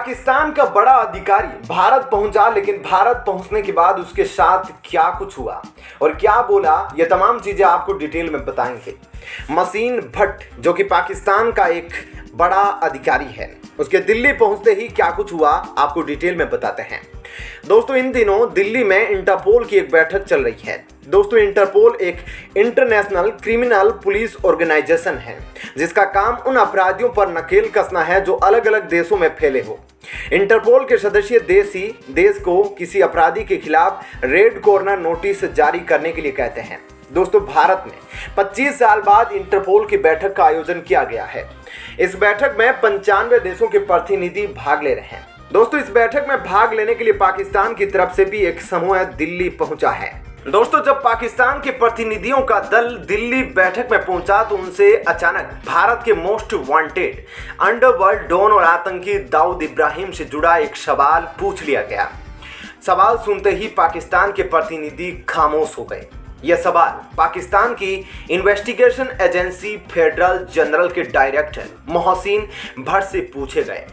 पाकिस्तान का बड़ा अधिकारी भारत पहुंचा, लेकिन भारत पहुंचने के बाद उसके साथ क्या कुछ हुआ और क्या बोला, ये तमाम चीजें आपको डिटेल में बताएंगे। मसीन भट्ट जो कि पाकिस्तान का एक बड़ा अधिकारी है, उसके दिल्ली पहुंचते ही क्या कुछ हुआ आपको डिटेल में बताते हैं। दोस्तों, इन दिनों दिल्ली में इंटरपोल की एक बैठक चल रही है। दोस्तों, इंटरपोल एक इंटरनेशनल क्रिमिनल पुलिस ऑर्गेनाइजेशन है जिसका काम उन अपराधियों पर नकेल कसना है जो अलग अलग देशों में फैले हो। इंटरपोल के सदस्य देश ही देश को किसी अपराधी के खिलाफ रेड कॉर्नर नोटिस जारी करने के लिए कहते हैं। दोस्तों, भारत में 25 साल बाद इंटरपोल की बैठक का आयोजन किया गया है। इस बैठक में 95 देशों के प्रतिनिधि भाग ले रहे हैं। दोस्तों, इस बैठक में भाग लेने के लिए पाकिस्तान की तरफ से भी एक समूह दिल्ली पहुंचा है। दोस्तों, जब पाकिस्तान के प्रतिनिधियों का दल दिल्ली बैठक में पहुंचा तो उनसे अचानक भारत के मोस्ट वांटेड अंडरवर्ल्ड डॉन और आतंकी दाऊद इब्राहिम से जुड़ा एक सवाल पूछ लिया गया। सवाल सुनते ही पाकिस्तान के प्रतिनिधि खामोश हो गए। यह सवाल पाकिस्तान की इन्वेस्टिगेशन एजेंसी फेडरल जनरल के डायरेक्टर मोहसिन भट्ट से पूछे गए।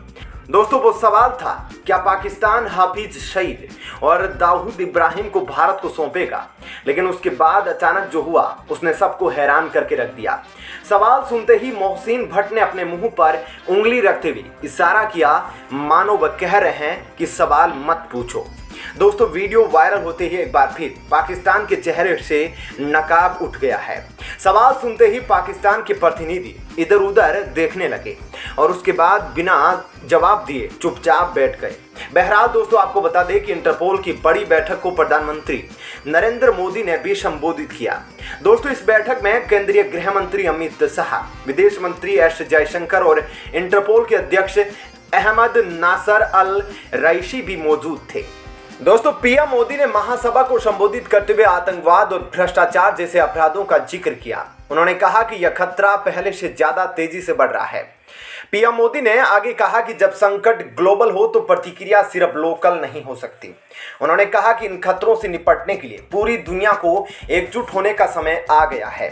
दोस्तों, वो सवाल था, क्या पाकिस्तान हाफिज सईद और दाऊद इब्राहिम को भारत को सौंपेगा? लेकिन उसके बाद अचानक जो हुआ उसने सबको हैरान करके रख दिया। सवाल सुनते ही मोहसिन भट्ट ने अपने मुंह पर उंगली रखते हुए इशारा किया, मानो वह कह रहे हैं कि सवाल मत पूछो। दोस्तों, वीडियो वायरल होते ही एक बार फिर पाकिस्तान के चेहरे से नकाब उठ गया है। सवाल सुनते ही पाकिस्तान के प्रतिनिधि इधर उधर देखने लगे और उसके बाद बिना जवाब दिए चुपचाप बैठ गए। बहरहाल दोस्तों, आपको बता दें कि इंटरपोल की बड़ी बैठक को प्रधानमंत्री नरेंद्र मोदी ने भी संबोधित किया। दोस्तों, इस बैठक में केंद्रीय गृह मंत्री अमित शाह, विदेश मंत्री एस जयशंकर और इंटरपोल के अध्यक्ष अहमद नासर अल रईसी भी मौजूद थे। दोस्तों, पीएम मोदी ने महासभा को संबोधित करते हुए आतंकवाद और भ्रष्टाचार जैसे अपराधों का जिक्र किया। उन्होंने कहा कि यह खतरा पहले से ज्यादा तेजी से बढ़ रहा है। पीएम मोदी ने आगे कहा कि जब संकट ग्लोबल हो तो प्रतिक्रिया सिर्फ लोकल नहीं हो सकती। उन्होंने कहा कि इन खतरों से निपटने के लिए पूरी दुनिया को एकजुट होने का समय आ गया है।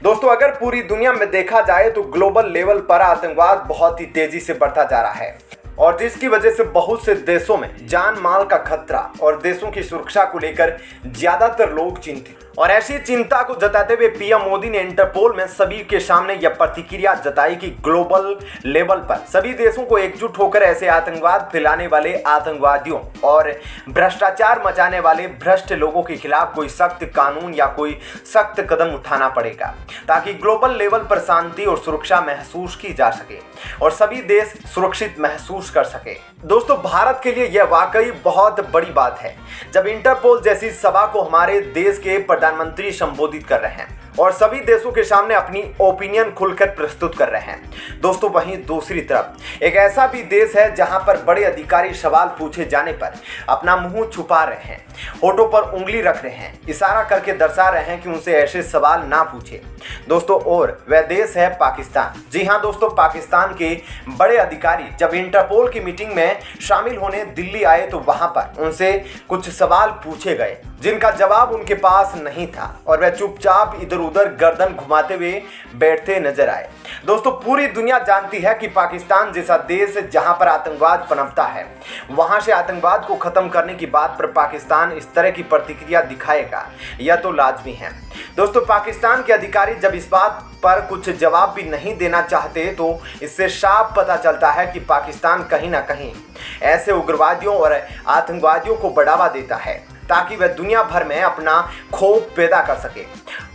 दोस्तों, अगर पूरी दुनिया में देखा जाए तो ग्लोबल लेवल पर आतंकवाद बहुत ही तेजी से बढ़ता जा रहा है और जिसकी वजह से बहुत से देशों में जान माल का खतरा और देशों की सुरक्षा को लेकर ज्यादातर लोग चिंतित। और ऐसी चिंता को जताते हुए पीएम मोदी ने इंटरपोल में सभी के सामने यह प्रतिक्रिया जताई कि ग्लोबल लेवल पर सभी देशों को एकजुट होकर ऐसे आतंकवाद फैलाने वाले आतंकवादियों और भ्रष्टाचार मचाने वाले भ्रष्ट लोगों के खिलाफ कोई सख्त कानून या कोई सख्त कदम उठाना पड़ेगा ताकि ग्लोबल लेवल पर शांति और सुरक्षा महसूस की जा सके और सभी देश सुरक्षित महसूस कर सके। दोस्तों, भारत के लिए यह वाकई बहुत बड़ी बात है जब इंटरपोल जैसी सभा को हमारे देश के प्रधानमंत्री संबोधित कर रहे हैं और सभी देशों के सामने अपनी ओपिनियन खुलकर प्रस्तुत कर रहे हैं। दोस्तों, वहीं दूसरी तरफ एक ऐसा भी देश है जहां पर बड़े अधिकारी सवाल पूछे जाने पर अपना मुंह छुपा रहे हैं, होठों पर उंगली रख रहे हैं, इशारा करके दर्शा रहे हैं कि उनसे ऐसे सवाल ना पूछे। दोस्तों, और वह देश है पाकिस्तान। जी हाँ दोस्तों, पाकिस्तान के बड़े अधिकारी जब इंटरपोल की मीटिंग में शामिल होने दिल्ली आए तो वहां पर उनसे कुछ सवाल पूछे गए जिनका जवाब उनके पास नहीं था और वह चुपचाप इधर उधर गर्दन घुमाते हुए बैठते नजर आए। दोस्तों, पूरी दुनिया जानती है कि पाकिस्तान जैसा देश जहां पर आतंकवाद पनपता है, वहां से आतंकवाद को खत्म करने की बात पर पाकिस्तान इस तरह की प्रतिक्रिया दिखाएगा, यह तो लाजमी है। दोस्तों, पाकिस्तान के अधिकारी जब इस बात पर कुछ जवाब भी नहीं देना चाहते तो इससे साफ पता चलता है कि पाकिस्तान कहीं ना कहीं ऐसे उग्रवादियों और आतंकवादियों को बढ़ावा देता है ताकि वह दुनिया भर में अपना खौफ पैदा कर सके।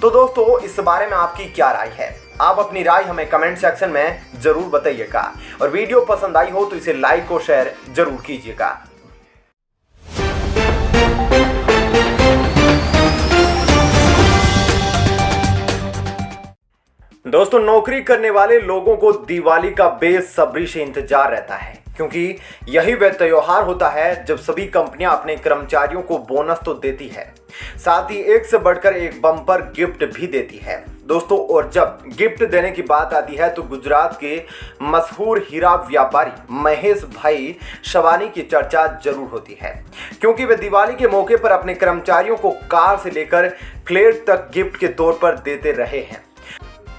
तो दोस्तों, इस बारे में आपकी क्या राय है? आप अपनी राय हमें कमेंट सेक्शन में जरूर बताइएगा और वीडियो पसंद आई हो तो इसे लाइक और शेयर जरूर कीजिएगा। दोस्तों, नौकरी करने वाले लोगों को दिवाली का बेसब्री से इंतजार रहता है क्योंकि यही वह त्योहार होता है जब सभी कंपनियां अपने कर्मचारियों को बोनस तो देती है, साथ ही एक से बढ़कर एक बम्पर गिफ्ट भी देती है। दोस्तों, और जब गिफ्ट देने की बात आती है तो गुजरात के मशहूर हीरा व्यापारी महेश भाई सवानी की चर्चा जरूर होती है क्योंकि वे दिवाली के मौके पर अपने कर्मचारियों को कार से लेकर फ्लैट तक गिफ्ट के तौर पर देते रहे हैं।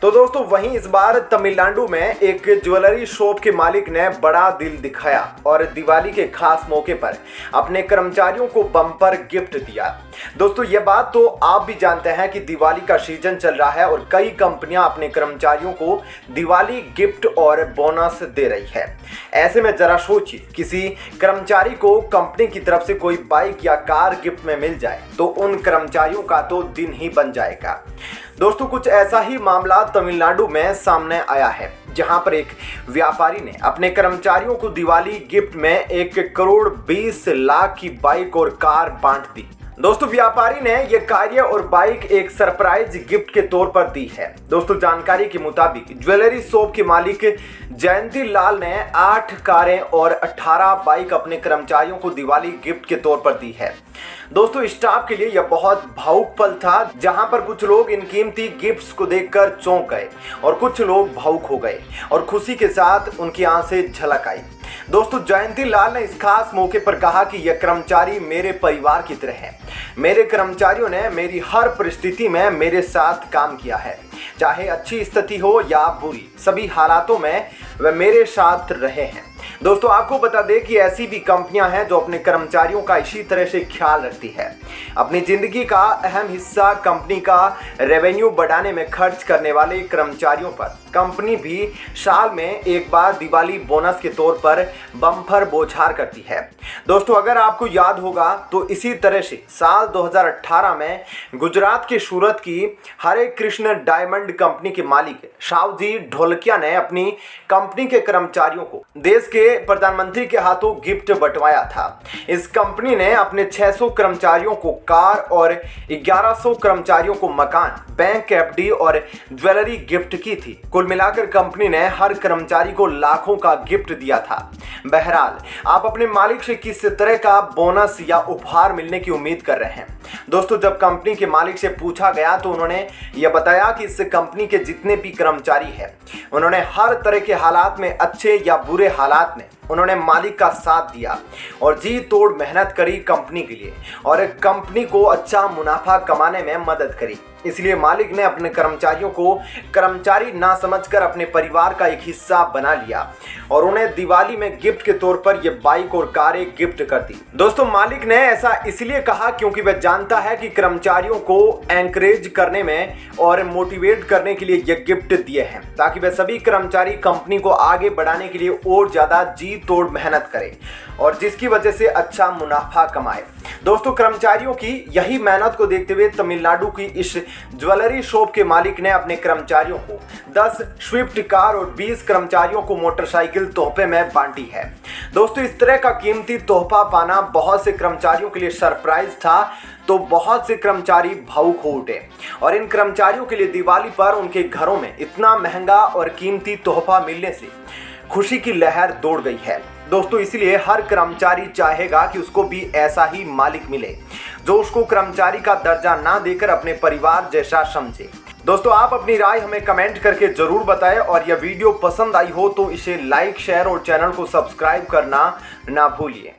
तो दोस्तों वहीं इस बार तमिलनाडु में एक ज्वेलरी शॉप के मालिक ने बड़ा दिल दिखाया और दिवाली के खास मौके पर अपने कर्मचारियों को बम्पर गिफ्ट दिया। दोस्तों ये बात तो आप भी जानते हैं कि दिवाली का सीजन चल रहा है और कई कंपनियां अपने कर्मचारियों को दिवाली गिफ्ट और बोनस दे रही है। ऐसे में जरा सोचिए, किसी कर्मचारी को कंपनी की तरफ से कोई बाइक या कार गिफ्ट में मिल जाए तो उन कर्मचारियों का तो दिन ही बन जाएगा। दोस्तों कुछ ऐसा ही मामला तमिलनाडु में सामने आया है, जहां पर एक व्यापारी ने अपने कर्मचारियों को दिवाली गिफ्ट में 1,20,00,000 की बाइक और कार बांट दी। दोस्तों व्यापारी ने यह कार्य और बाइक एक सरप्राइज गिफ्ट के तौर पर दी है। दोस्तों जानकारी के मुताबिक ज्वेलरी शॉप के मालिक जयंती लाल ने 8 कारें और 18 बाइक अपने कर्मचारियों को दिवाली गिफ्ट के तौर पर दी है। दोस्तों स्टाफ के लिए यह बहुत भावुक पल था, जहां पर कुछ लोग इन कीमती गिफ्ट्स को देखकर चौंक गए और कुछ लोग भावुक हो गए और खुशी के साथ उनकी आंखें झलक आई। दोस्तों जयंती लाल ने इस खास मौके पर कहा कि यह कर्मचारी मेरे परिवार की तरह है। मेरे कर्मचारियों ने मेरी हर परिस्थिति में मेरे साथ काम किया है, चाहे अच्छी स्थिति हो या बुरी, सभी हालातों में वे मेरे साथ रहे हैं। दोस्तों आपको बता दें कि ऐसी भी कंपनियां हैं जो अपने कर्मचारियों का इसी तरह से ख्याल रखती है। अपनी जिंदगी का अहम हिस्सा कंपनी का रेवेन्यू बढ़ाने में खर्च करने वाले कर्मचारियों पर कंपनी भी साल में एक बार दिवाली बोनस के तौर पर बम्पर बौछार करती है। दोस्तों अगर आपको याद होगा तो इसी तरह से साल 2018 में गुजरात के सूरत की हरे कृष्ण डायमंड कंपनी के मालिक सावजी ढोलकिया ने अपनी कंपनी के कर्मचारियों को देश के प्रधानमंत्री के हाथों गिफ्ट बंटवाया था। इस कंपनी ने अपने 600 कर्मचारियों को कार और 1100 कर्मचारियों को मकान, बैंक एफडी और ज्वेलरी गिफ्ट की थी। कुल मिलाकर कंपनी ने हर कर्मचारी को लाखों का गिफ्ट दिया था। बहरहाल आप अपने मालिक से किस तरह का बोनस या उपहार मिलने की उम्मीद कर रहे हैं? दोस्तों जब कंपनी के मालिक से पूछा गया तो उन्होंने यह बताया कि इस कंपनी के जितने भी कर्मचारी हैं उन्होंने हर तरह के हालात में, अच्छे या बुरे हालात में उन्होंने मालिक का साथ दिया और जी तोड़ मेहनत करी कंपनी के लिए और कंपनी को अच्छा मुनाफा कमाने में मदद करी। इसलिए मालिक ने अपने कर्मचारियों को कर्मचारी ना समझकर अपने परिवार का एक हिस्सा बना लिया और उन्हें दिवाली में गिफ्ट के तौर पर ये बाइक और कारें गिफ्ट कर दी। दोस्तों मालिक ने ऐसा इसलिए कहा क्योंकि वह जानता है कि कर्मचारियों को एनकरेज करने में और मोटिवेट करने के लिए ये गिफ्ट दिए हैं, ताकि वह सभी कर्मचारी कंपनी को आगे बढ़ाने के लिए और ज्यादा जी तोड़ मेहनत करें और जिसकी वजह से अच्छा मुनाफा कमाए। दोस्तों कर्मचारियों की यही मेहनत को देखते हुए तमिलनाडु की इस ज्वेलरी शॉप के मालिक ने अपने कर्मचारियों को 10 स्विफ्ट कार और 20 कर्मचारियों को मोटरसाइकिल तोहफे में बांटी है। दोस्तों इस तरह का कीमती तोहफा पाना बहुत से कर्मचारियों के लिए सरप्राइज था, तो बहुत से कर्मचारी भावुक हो उठे और इन कर्मचारियों के लिए दिवाली पर उनके घरों में इतना महंगा और कीमती तोहफा मिलने से खुशी की लहर दौड़ गई है। दोस्तों इसलिए हर कर्मचारी चाहेगा कि उसको भी ऐसा ही मालिक मिले जो उसको कर्मचारी का दर्जा ना देकर अपने परिवार जैसा समझे। दोस्तों आप अपनी राय हमें कमेंट करके जरूर बताएं और यह वीडियो पसंद आई हो तो इसे लाइक, शेयर और चैनल को सब्सक्राइब करना ना भूलिए।